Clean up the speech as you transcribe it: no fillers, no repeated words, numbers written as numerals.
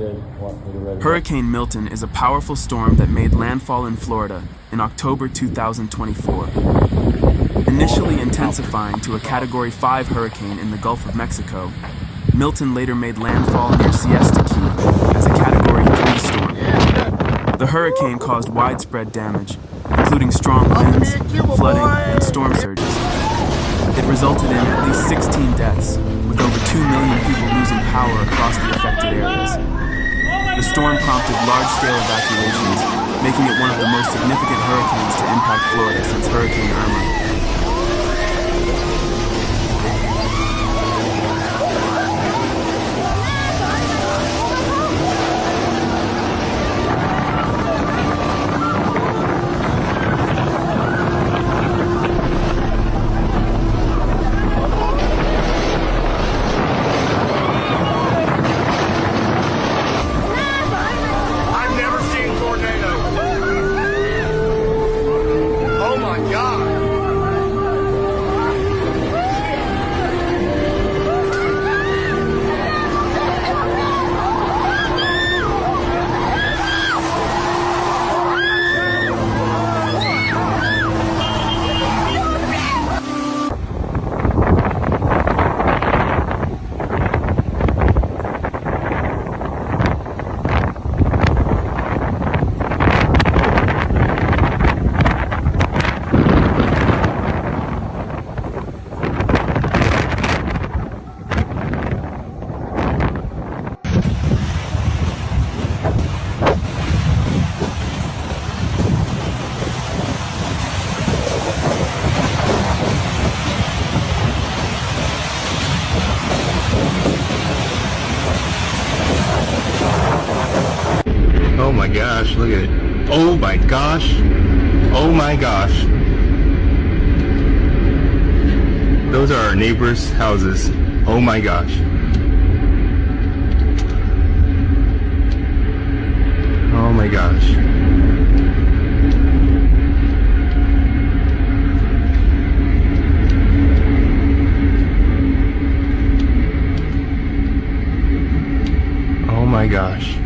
Hurricane Milton is a powerful storm that made landfall in Florida in October 2024. Initially intensifying to a Category 5 hurricane in the Gulf of Mexico, Milton later made landfall near Siesta Key as a Category 3 storm. The hurricane caused widespread damage, including strong winds, flooding, and storm surges. It resulted in at least 16 deaths, with over 2 million people losing power across the affected areas. The storm prompted large-scale evacuations, making it one of the most significant hurricanes to impact Florida since Hurricane Irma. Oh my gosh, look at it. Oh my gosh. Oh my gosh. Those are our neighbors' houses. Oh my gosh. Oh my gosh. Oh my gosh.